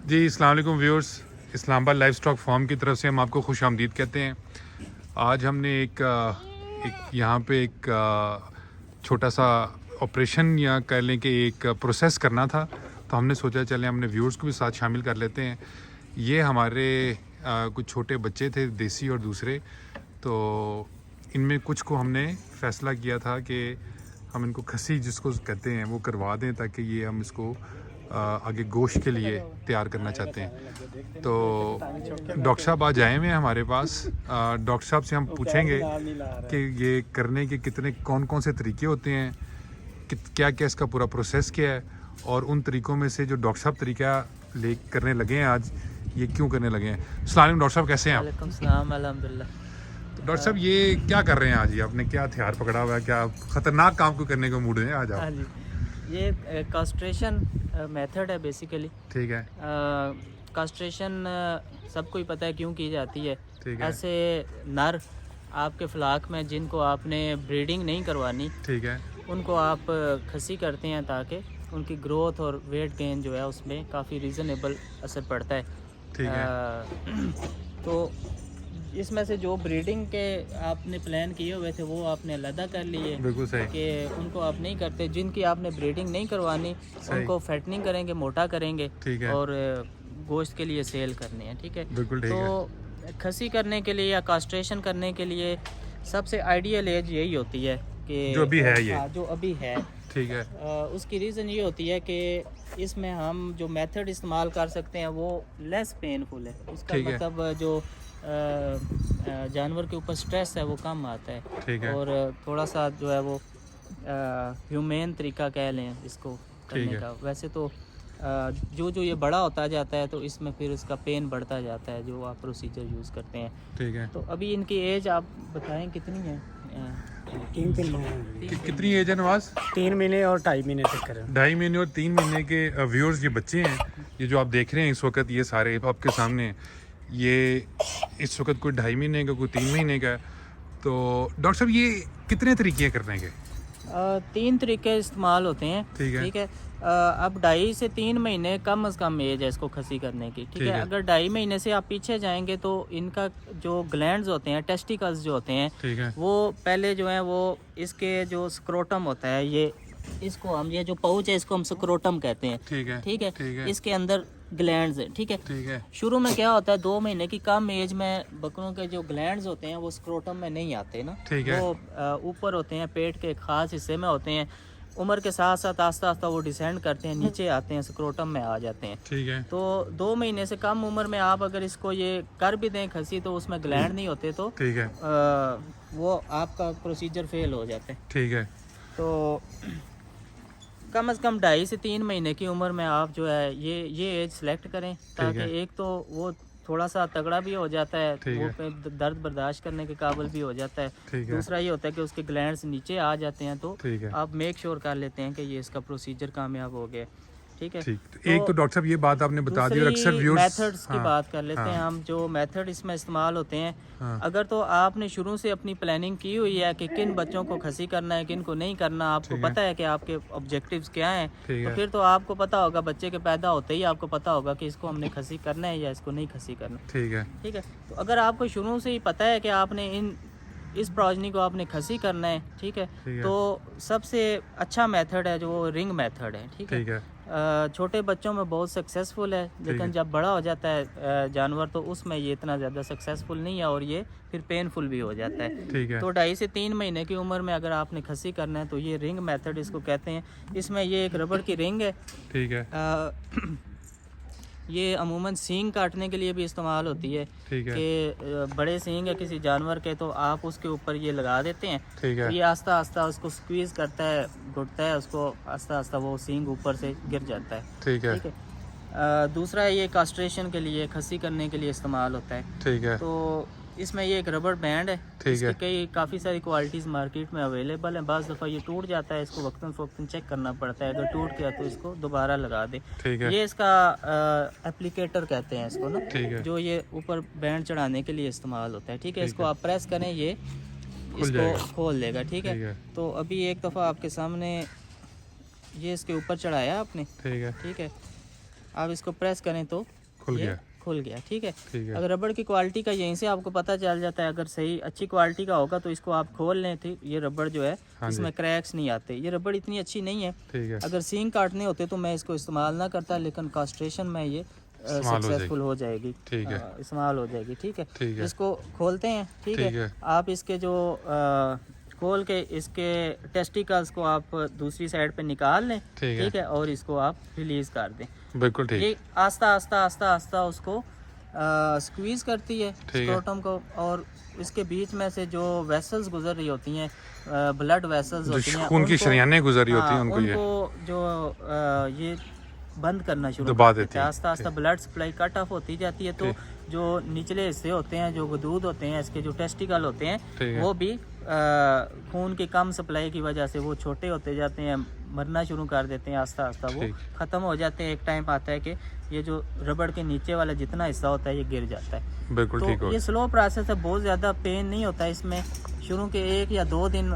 जी अस्सलाम वालेकुम viewers, Islamabad livestock farm की तरफ से हम आपको खुश आमदीद कहते हैं। आज हमने एक यहाँ पे एक छोटा सा ऑपरेशन या कह लें कि एक प्रोसेस करना था, तो हमने सोचा चलें हमने व्यूअर्स को भी साथ शामिल कर लेते हैं। ये हमारे कुछ छोटे बच्चे थे, देसी और दूसरे, तो इनमें कुछ को हमने फ़ैसला किया था कि हम इनको खसी जिसको कहते हैं वो करवा दें, ताकि ये हम इसको आगे गोश्त के लिए तैयार करना चाहते हैं। तो डॉक्टर साहब आज आए हुए हैं हमारे पास। डॉक्टर साहब से हम पूछेंगे कि ये करने के कितने कौन कौन से तरीके होते हैं, क्या क्या इसका पूरा प्रोसेस क्या है, और उन तरीक़ों में से जो डॉक्टर साहब तरीका ले करने लगे हैं आज, ये क्यों करने लगे हैं। अस्सलाम वालेकुम डॉक्टर साहब, कैसे हैं आप? वालेकुम सलाम, अल्हम्दुलिल्लाह। तो डॉक्टर साहब ये क्या कर रहे हैं आज? ये आपने क्या हथियार पकड़ा हुआ है? क्या ख़तरनाक काम को करने को मूड है आज हाँ आप? जी, ये कास्ट्रेशन मेथड है बेसिकली। ठीक है, कास्ट्रेशन सबको ही पता है क्यों की जाती है। ठीक है, ऐसे नर आपके फ्लाक में जिनको आपने ब्रीडिंग नहीं करवानी, ठीक है, उनको आप खसी करते हैं ताकि उनकी ग्रोथ और वेट गेन जो है उसमें काफ़ी रीज़नेबल असर पड़ता है। ठीक है, तो इसमें से जो ब्रीडिंग के आपने प्लान किए हुए थे वो आपने अलहदा कर लिए बिल्कुल सही, कि उनको आप नहीं करते। जिनकी आपने ब्रीडिंग नहीं करवानी सही, उनको फैटनिंग करेंगे, मोटा करेंगे ठीक है, और गोश्त के लिए सेल करनी है। ठीक है, बिल्कुल ठीक है, तो खसी करने के लिए या कास्ट्रेशन करने के लिए सबसे आइडियल एज यही होती है कि जो अभी है ये, हाँ, जो अभी है। ठीक है, उसकी रीज़न ये होती है कि इसमें हम जो मेथड इस्तेमाल कर सकते हैं वो लेस पेनफुल है। उसका ठीक है, मतलब जो जानवर के ऊपर स्ट्रेस है वो कम आता है, ठीक है, और थोड़ा सा जो है वो ह्यूमेन तरीका कह लें इसको ठीक करने है, का। वैसे तो जो जो ये बड़ा होता जाता है तो इसमें फिर इसका पेन बढ़ता जाता है जो आप प्रोसीजर यूज़ करते हैं। ठीक है। तो अभी इनकी एज आप बताएं कितनी है? 3 महीने कितनी एज है नवाज? 3 महीने और 2.5 महीने तक करें। 2.5 महीने और 3 महीने के व्यूअर्स ये बच्चे हैं। ये जो आप देख रहे हैं इस वक्त, ये सारे आपके सामने हैं। ये इस वक्त कोई 2.5 महीने का, कोई 3 महीने का है। तो डॉक्टर साहब ये कितने तरीके हैं करने के? 3 तरीके इस्तेमाल होते हैं। ठीक है, ठीक है, अब 2.5 से 3 महीने कम से कम एज है इसको खसी करने की। ठीक है, अगर 2.5 महीने से आप पीछे जाएंगे तो इनका जो ग्लैंड्स होते हैं, टेस्टिकल्स जो होते हैं, ठीक है, वो पहले जो है वो इसके जो स्क्रोटम होता है, ये इसको हम, ये जो पाउच है इसको हम स्क्रोटम कहते हैं। ठीक है, ठीक है, ठीक है, इसके अंदर ग्लैंड्स है। ठीक है, ठीक है, शुरू में क्या होता है 2 महीने की कम एज में बकरों के जो ग्लैंड्स होते हैं वो स्क्रोटम में नहीं आते ना, ठीक है, वो ऊपर होते हैं, पेट के एक खास हिस्से में होते हैं। उम्र के साथ साथ आस्ता आस्ता वो डिसेंड करते हैं, नीचे आते हैं, स्क्रोटम में आ जाते हैं। ठीक है, तो 2 महीने से कम उम्र में आप अगर इसको ये कर भी दें खसी तो उसमें ग्लैंड नहीं होते, तो ठीक है, वो आपका प्रोसीजर फेल हो जाता है। ठीक है, तो कम से कम 2.5 से 3 महीने की उम्र में आप जो है ये एज सेलेक्ट करें, ताकि एक तो वो थोड़ा सा तगड़ा भी हो जाता है, ठीक वो है, दर्द बर्दाश्त करने के काबिल भी हो जाता है। ठीक है, दूसरा ये होता है कि उसके ग्लैंड्स नीचे आ जाते हैं, तो ठीक है, आप मेक श्योर कर लेते हैं कि ये इसका प्रोसीजर कामयाब हो गया। ठीक है, ठीक। तो एक तो डॉक्टर साहब ये बात आपने बता दी, और अक्सर व्यूअर्स मेथड्स की बात कर लेते हैं हम। जो मेथड इसमें इस्तेमाल होते हैं, हाँ, अगर तो आपने शुरू से अपनी प्लानिंग की हुई है कि किन बच्चों को खसी करना है, किन को नहीं करना, आपको ठीक है, पता है कि आपके ऑब्जेक्टिव्स क्या हैं, ठीक तो है, फिर तो आपको पता होगा, बच्चे के पैदा होते ही आपको पता होगा कि इसको हमने खसी करना है या इसको नहीं खसी करना। ठीक है, ठीक है, तो अगर आपको शुरू से ही पता है कि आपने इस प्रोजनी को आपने खसी करना है, ठीक है, ठीक है, तो सबसे अच्छा मेथड है जो वो रिंग मेथड है। ठीक है, ठीक है, छोटे बच्चों में बहुत सक्सेसफुल है, लेकिन जब बड़ा हो जाता है जानवर तो उसमें ये इतना ज़्यादा सक्सेसफुल नहीं है, और ये फिर पेनफुल भी हो जाता है। ठीक है, तो 2.5 से 3 महीने की उम्र में अगर आपने खसी करना है तो ये रिंग मेथड इसको कहते हैं। इसमें ये एक रबड़ की रिंग है। ठीक है, ये अमूमन सींग काटने के लिए भी इस्तेमाल होती है ठीक है, कि बड़े सींग है किसी जानवर के, तो आप उसके ऊपर ये लगा देते हैं, ठीक तो है, ये आस्ता आस्ता उसको स्क्वीज़ करता है, घुटता है उसको, आस्ता आस्ता वो सींग ऊपर से गिर जाता है। ठीक है, ठीक है, दूसरा ये कास्ट्रेशन के लिए, खसी करने के लिए इस्तेमाल होता है। ठीक है, तो इसमें ये एक रबड़ बैंड है, ठीक है, इसकी काफ़ी सारी क्वालिटीज़ मार्केट में अवेलेबल हैं। बाज़ दफ़ा ये टूट जाता है, इसको वक्तन फ़वक्तन चेक करना पड़ता है, अगर टूट गया तो इसको दोबारा लगा दे। ठीक है, ये इसका एप्लीकेटर कहते हैं इसको ना, ठीक है, जो ये ऊपर बैंड चढ़ाने के लिए इस्तेमाल होता है। ठीक है, ठीक इसको है, आप प्रेस करें, ये खुल इसको जाएगा, खोल देगा। ठीक ठीक है, है, तो अभी एक दफ़ा आपके सामने ये इसके ऊपर चढ़ाया आपने। ठीक है, ठीक है, आप इसको प्रेस करें तो खुल ये गया। खुल गया। ठीक है। ठीक है। अगर रबड़ की क्वालिटी का यहीं से आपको पता चल जाता है, अगर सही अच्छी क्वालिटी का होगा तो इसको आप खोल लें। ठीक, ये रबड़ जो है हाँ जी। इसमें क्रैक्स नहीं आते। ये रबड़ इतनी अच्छी नहीं है। ठीक है। अगर सींग काटने होते तो मैं इसको इस्तेमाल ना करता, लेकिन कास्ट्रेशन में ये इस्तेमाल हो सक्सेसफुल हो जाएगी। ठीक है। इस्तेमाल हो जाएगी। ठीक है। ठीक है। इसको खोलते हैं। ठीक ठीक है। है। आप इसके जो खोल के इसके टेस्टिकल्स को आप दूसरी साइड पे निकाल लें। ठीक है। ठीक है। और इसको आप रिलीज कर दें। बिल्कुल ठीक। ये आस्ता आस्ता आस्ता आस्ता उसको स्क्वीज करती है ठीक है। स्क्रोटम को, और इसके बीच में से जो वेसल्स गुजर रही होती हैं, ब्लड वेसल्स जो होती हैं, खून की उनको- शरियानें गुजरी होती हैं हाँ, उनको ये उनको जो ये बंद करना शुरू दबा कर देती है। आस्ता आस्ता ब्लड सप्लाई कट ऑफ होती जाती है। तो ठीक। जो निचले हिस्से होते हैं, जो गदूद होते हैं, इसके जो टेस्टिकल होते हैं, ठीक है। वो भी खून की कम सप्लाई की वजह से वो छोटे होते जाते हैं, मरना शुरू कर देते हैं। आस्ता आस्ता वो ठीक। ख़त्म हो जाते हैं। एक टाइम आता है कि ये जो रबड़ के नीचे वाला जितना हिस्सा होता है ये गिर जाता है। बिल्कुल ठीक तो हो ये स्लो प्रोसेस है, बहुत ज़्यादा पेन नहीं होता इसमें। शुरू के 1 या 2 दिन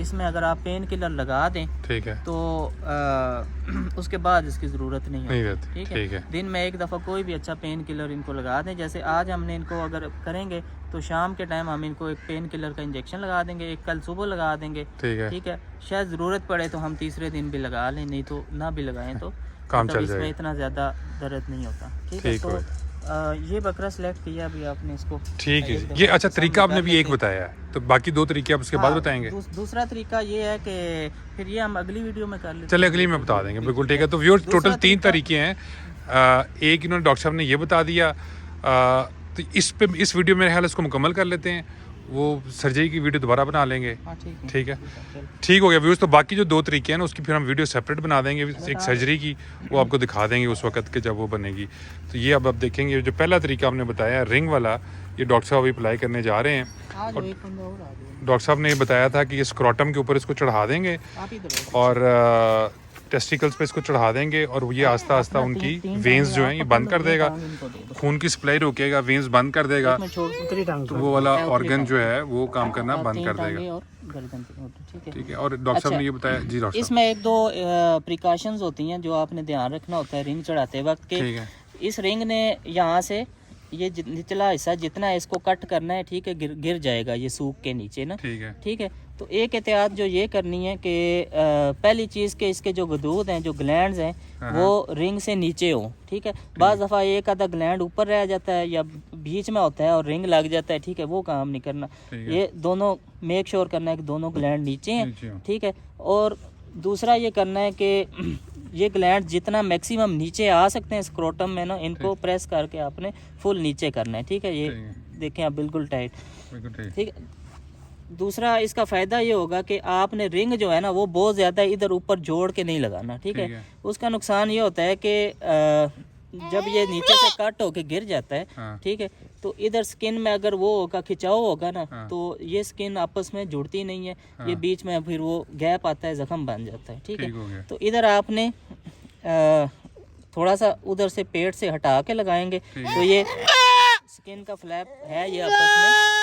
इसमें अगर आप पेन किलर लगा दें ठीक है। तो उसके बाद इसकी ज़रूरत नहीं नहीं होती। रहती। ठीक है। ठीक है। दिन में एक दफ़ा कोई भी अच्छा पेन किलर इनको लगा दें। जैसे आज हमने इनको अगर करेंगे तो शाम के टाइम हम इनको एक पेन किलर का इंजेक्शन लगा देंगे, एक कल सुबह लगा देंगे। ठीक है। ठीक है। शायद ज़रूरत पड़े तो हम तीसरे दिन भी लगा लें, नहीं तो ना भी लगाएं तो काम मतलब चल इसमें जाएगा। इतना ज़्यादा दर्द नहीं होता। ठीक है। ठीक तो हो। ये बकरा सेलेक्ट किया अभी आपने इसको। ठीक है एक जी। दफ़ा ये अच्छा सामने तरीका आपने कर भी एक लेते हैं। बताया है, तो बाकी 2 तरीके आप उसके बाद हाँ, बताएंगे। दूसरा तरीका ये है कि फिर ये हम अगली वीडियो में कर लेते हैं। चले अगली में बता देंगे। बिल्कुल ठीक है। तो व्यूअर्स दूसरा टोटल 3 तरीका- तरीके हैं। एक इन्होंने डॉक्टर साहब ने ये बता दिया। तो इस वीडियो में मेरे ख्याल इसको मुकम्मल कर लेते हैं, वो सर्जरी की वीडियो दोबारा बना लेंगे। हाँ, ठीक है। चलो। ठीक हो गया व्यूअर्स। तो बाकी जो 2 तरीके हैं ना उसकी फिर हम वीडियो सेपरेट बना देंगे। एक सर्जरी की वो आपको दिखा देंगे उस वक्त के जब वो बनेगी। तो ये अब आप देखेंगे जो पहला तरीका हमने बताया रिंग वाला, ये डॉक्टर साहब अभी अप्लाई करने जा रहे हैं। आ जाओ, एक बंदा और आ जाओ। डॉक्टर साहब ने ये बताया था कि ये स्क्रॉटम के ऊपर इसको चढ़ा देंगे आप इधर आओ। और टेस्टिकल्स पे इसको चढ़ा देंगे और ये आस्ता आस्ता अपना उनकी तीन वेन्स टांगे जो आप हैं ये पकड़ बंद लो, कर ये देगा, टांग इनको दे दो। खून की सप्लाई रोकेगा, वेन्स बंद कर देगा। मैं छोड़ उतरी टांग तो वो वाला उतरी ऑर्गन टांग। जो है वो काम करना बंद 3 कर टांगे देगा। और गर्दन पे। ठीक है। ठीक है। और डॉक्टर साहब अच्छा, ने ये बताया जी डॉक्टर साहब। इसमें 1-2 प्रिकॉशंस होती हैं जो आपने ध्यान रखना होता है रिंग चढ़ाते वक्त के। ठीक है। इस रिंग ने यहाँ से ये निचला हिस्सा जितना है इसको कट करना है। ठीक है। गिर जाएगा ये सूख के नीचे ना। ठीक है। ठीक है। तो एक एहतियात जो ये करनी है कि पहली चीज़ के इसके जो गदूद हैं, जो ग्लैंड्स हैं, हाँ। वो रिंग से नीचे हो। ठीक है। बाज़ दफ़ा एक आधा ग्लैंड ऊपर रह जाता है या बीच में होता है और रिंग लग जाता है। ठीक है। वो काम नहीं करना। ठीक है। ये दोनों मेक श्योर करना है कि दोनों ग्लैंड नीचे हैं। नीचे हो। ठीक है। और दूसरा ये करना है कि ये ग्लैंड जितना मैक्सिमम नीचे आ सकते हैं स्क्रोटम में ना, इनको प्रेस करके आपने फुल नीचे करना है। ठीक है। ये ठीक है। देखें आप बिल्कुल टाइट। बिल्कुल ठीक। ठीक है। दूसरा इसका फ़ायदा ये होगा कि आपने रिंग जो है ना वो बहुत ज़्यादा इधर ऊपर जोड़ के नहीं लगाना। ठीक ठीक है। है। उसका नुकसान ये होता है कि जब ये नीचे से कट होके गिर जाता है। हाँ। ठीक है। तो इधर स्किन में अगर वो होगा खिंचाव होगा ना, हाँ। तो ये स्किन आपस में जुड़ती नहीं है। हाँ। ये बीच में फिर वो गैप आता है, ज़ख्म बन जाता है। ठीक ठीक हो है। गया। तो इधर आपने थोड़ा सा उधर से पेट से हटा के लगाएंगे ठीक तो ये स्किन का फ्लैप है ये आपस में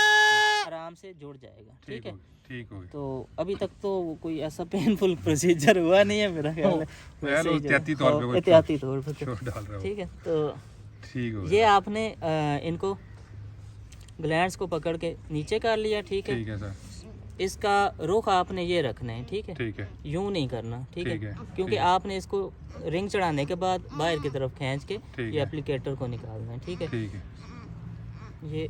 आराम से जुड़ जाएगा। ठीक है। ठीक हो गया। तो अभी तक तो कोई ऐसा पेनफुल प्रोसीजर हुआ नहीं है मेरा ख्याल है। वैसे ही जो है, एहतियाती तौर पे वो एहतियाती तौर पे तो। छोड़ डाल रहा हूँ। ठीक है। तो ठीक हो ये गया। आपने इनको ग्लैंड्स को पकड़ के नीचे कर लिया। ठीक है। ठीक है सर। इसका रुख आपने ये रखना है। ठीक है। ठीक है। यूं नहीं करना। ठीक ठीक है। है, क्योंकि ठीक है। आपने इसको रिंग चढ़ाने के बाद बाहर की तरफ खींच के ठीक ये है। एप्लीकेटर को निकालना है। ठीक है। ठीक है। ये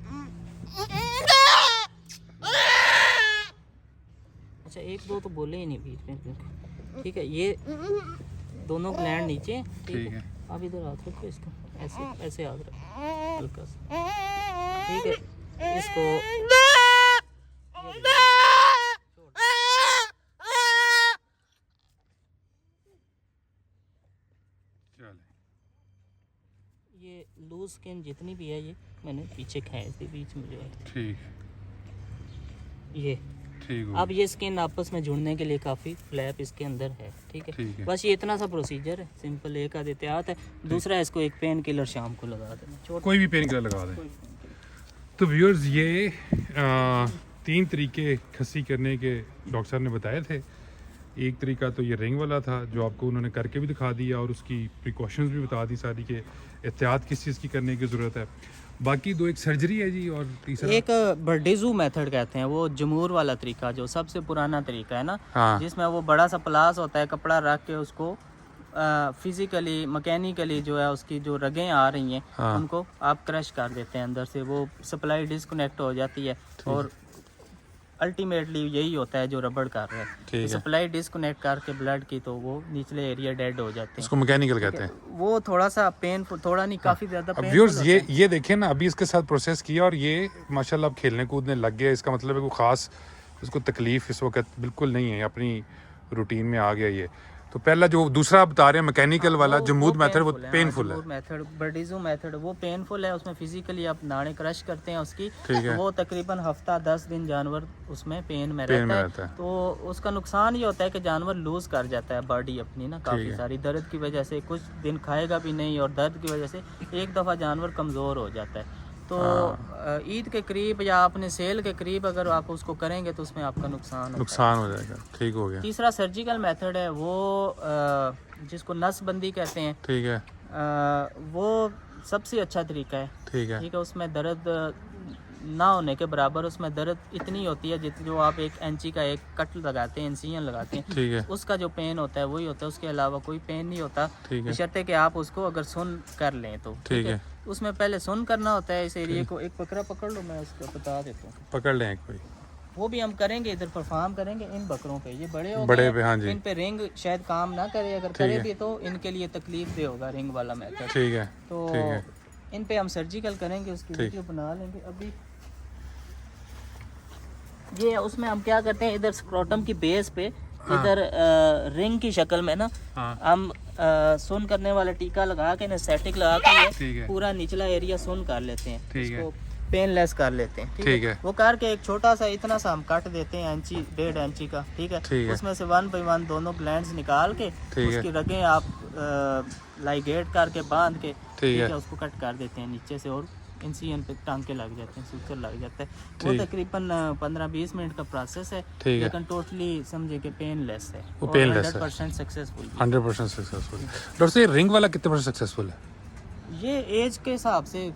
अच्छा 1-2 तो बोले ही नहीं बीच में। ठीक है। ये दोनों ग्लैंड नीचे हैं। ठीक है। आप इधर हाथ रखो इसको, ऐसे ऐसे हाथ रखो हल्का सा। ठीक है। इसको चले। ये लूज स्किन जितनी भी है ये मैंने पीछे खींच दी बीच में जो है ठीक। ये। ठीक हो अब गया। ये स्किन आपस में जुड़ने के लिए काफ़ी फ्लैप इसके अंदर है। ठीक ठीक है। है। बस ये इतना सा प्रोसीजर है, सिंपल एक आध एहतियात है। दूसरा इसको एक पेन किलर शाम को लगा देना, छोटा कोई भी पेन किलर लगा दें। तो व्यूअर्स ये 3 तरीके खस्सी करने के डॉक्टर साहब ने बताए थे। एक तरीका तो ये रिंग वाला था जो आपको उन्होंने करके भी दिखा दिया और उसकी प्रिकॉशंस भी बता दी सारी के एहतियात किस चीज़ की करने की ज़रूरत है। बाकी दो एक सर्जरी है जी और तीसरा एक बर्डिजू मेथड कहते हैं, वो जमूर वाला तरीका जो सबसे पुराना तरीका है ना, हाँ जिसमें वो बड़ा सा प्लास होता है, कपड़ा रख के उसको फिजिकली मैकेनिकली जो है उसकी जो रगें आ रही हैं हाँ। उनको आप क्रश कर देते हैं अंदर से, वो सप्लाई डिस्कनेक्ट हो जाती है और अल्टीमेटली यही होता है जो रबड़ कर रहा है। ठीक है। सप्लाई डिस्कनेक्ट करके ब्लड की तो वो निचले एरिया डेड हो जाते हैं। उसको मैकेनिकल कहते हैं। वो थोड़ा सा पेनफुल, थोड़ा नहीं काफ़ी ज़्यादा अब पेनफुल व्यूअर्स होता है। ये देखें ना, अभी इसके साथ प्रोसेस किया और ये माशाल्लाह अब खेलने कूदने लग गया। इसका मतलब है कोई ख़ास इसको तकलीफ़ इस वक्त बिल्कुल नहीं है, अपनी रूटीन में आ गया ये। तो पहला जो दूसरा आप बता रहे हैं मैकेनिकल वाला जमूद मेथड, वो पेनफुल है। मेथड बर्डिजू मेथड वो पेनफुल है, उसमें फिजिकली आप नाड़े क्रश करते हैं उसकी, ठीक है। तो वो तकरीबन हफ्ता 10 दिन जानवर उसमें पेन में रहता है। तो उसका नुकसान ये होता है कि जानवर लूज कर जाता है बॉडी अपनी ना काफ़ी सारी, दर्द की वजह से कुछ दिन खाएगा भी नहीं और दर्द की वजह से एक दफ़ा जानवर कमज़ोर हो जाता है। तो ईद के करीब या अपने सेल के करीब अगर आप उसको करेंगे तो उसमें आपका नुकसान हो जाएगा। ठीक हो गया। तीसरा सर्जिकल मेथड है, वो जिसको नसबंदी कहते हैं। ठीक है। वो सबसे अच्छा तरीका है। ठीक है। उसमें दर्द ना होने के बराबर उसमें दर्द इतनी होती है जितनी जो आप 1 इंची का एक कट लगाते हैं, इंसिजन लगाते हैं, ठीक है, उसका जो पेन होता है वही होता है, उसके अलावा कोई पेन नहीं होता। बशर्ते कि आप उसको अगर सुन कर लें तो ठीक है। उसमें पहले सुन करना होता है इस एरिया को। एक बकरा पकड़ लो, मैं उसको बता देता हूँ। पकड़ लें कोई, वो भी हम करेंगे, इधर परफॉर्म करेंगे इन बकरों पे। ये बड़े हो बड़े गए, हाँ जी। इन पे रिंग शायद काम ना करे, अगर करे भी तो इनके लिए तकलीफ दे होगा रिंग वाला मेथड। ठीक है। तो इन पे हम सर्जिकल करेंगे, उसकी वीडियो बना लेंगे। अभी ये उसमें हम क्या करते हैं, इधर स्क्रोटम की बेस पे इधर रिंग की शक्ल में ना हम सुन करने वाला टीका लगा के, एनेस्थेटिक लगा के ये पूरा निचला एरिया सुन कर लेते हैं, इसको पेनलेस कर लेते हैं। ठीक है। वो करके एक छोटा सा इतना सा हम काट देते हैं, इंची 1.5 इंची का। ठीक है। उसमें से 1 बाई 1 दोनों ग्लैंड्स निकाल के उसकी रगें आप लाइगेट करके बांध के ठीक है उसको कट कर देते हैं नीचे से, और इंसिजन पे टांके लग जाते हैं, सूचर लग जाता है। वो तकरीबन 15-20 मिनट का प्रोसेस है, लेकिन टोटली समझे कि पेनलेस है। वो पेनलेस है, 100% सक्सेसफुल। 100% सक्सेसफुल। डॉक्टर साहब, रिंग वाला कितने % सक्सेसफुल है? ये एज के हिसाब से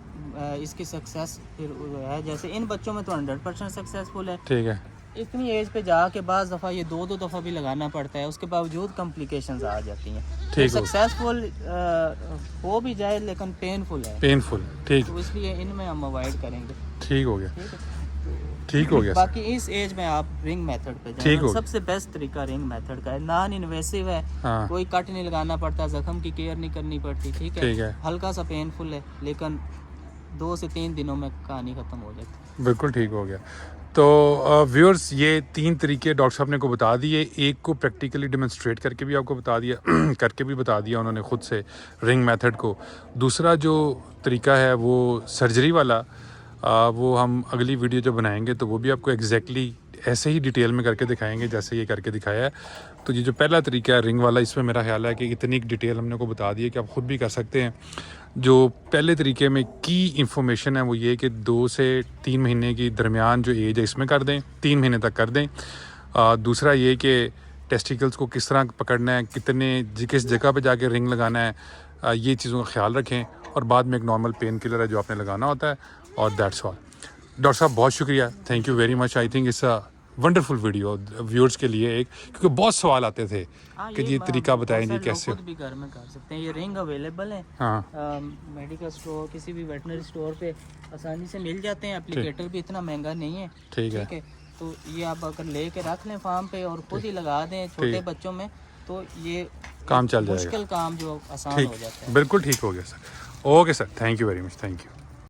इसकी सक्सेस फिर है। जैसे इन बच्चों में तो 100% सक्सेसफुल है। ठीक है। इतनी एज पे जाके बाज़ दफ़ा ये 2 दफ़ा भी लगाना पड़ता है, उसके बावजूद कॉम्प्लिकेशंस आ जाती हैं। ठीक, सक्सेसफुल हो भी जाए लेकिन पेनफुल है। पेनफुल, ठीक। तो इसलिए इनमें हम अवॉइड करेंगे। ठीक हो गया। ठीक हो गया। बाकी इस एज में आप रिंग मेथड पे जाएं, सबसे बेस्ट तरीका रिंग मेथड का है। नॉन इन्वेसिव है, कोई कट नहीं लगाना पड़ता, जख्म की केयर नहीं करनी पड़ती। ठीक है। हल्का सा पेनफुल है, लेकिन 2 से 3 दिनों में कहानी ख़त्म हो जाती है। बिल्कुल ठीक हो गया। तो व्यूअर्स, ये 3 तरीके डॉक्टर साहब ने को बता दिए। एक को प्रैक्टिकली डेमोन्स्ट्रेट करके भी आपको बता दिया करके भी बता दिया उन्होंने खुद से रिंग मेथड को। दूसरा जो तरीका है वो सर्जरी वाला, वो हम अगली वीडियो जो बनाएंगे तो वो भी आपको एग्जैक्टली ऐसे ही डिटेल में करके दिखाएंगे जैसे ये करके दिखाया है। तो ये जो पहला तरीका है रिंग वाला, इसमें मेरा ख्याल है कि इतनी डिटेल हमने को बता दी है कि आप ख़ुद भी कर सकते हैं। जो पहले तरीके में की इंफॉर्मेशन है वो ये कि 2 से 3 महीने की दरमियान जो एज है इसमें कर दें, 3 महीने तक कर दें। दूसरा ये कि टेस्टिकल्स को किस तरह पकड़ना है, किस जगह पे जाके रिंग लगाना है, ये चीज़ों का ख्याल रखें। और बाद में एक नॉर्मल पेन किलर है जो आपने लगाना होता है, और दैट्स ऑल। डॉक्टर साहब बहुत शुक्रिया, thank you very much. I think it's a wonderful video viewers के लिए, एक क्योंकि बहुत सवाल आते थे कि ये तरीका बताएं जी कैसे। खुद भी घर में कर सकते हैं, ये रिंग अवेलेबल है। मेडिकल स्टोर, किसी भी वेटनरी स्टोर पे आसानी से मिल जाते हैं। एप्लीकेटर भी इतना महंगा नहीं है। ठीक है। तो ये आप अगर लेके रख लें फार्म पे और खुद ही लगा दें छोटे बच्चों में, तो ये काम चल जाएगा। मुश्किल काम जो आसान हो जाता है। बिल्कुल ठीक हो गया sir. Okay sir, thank you very much, thank you.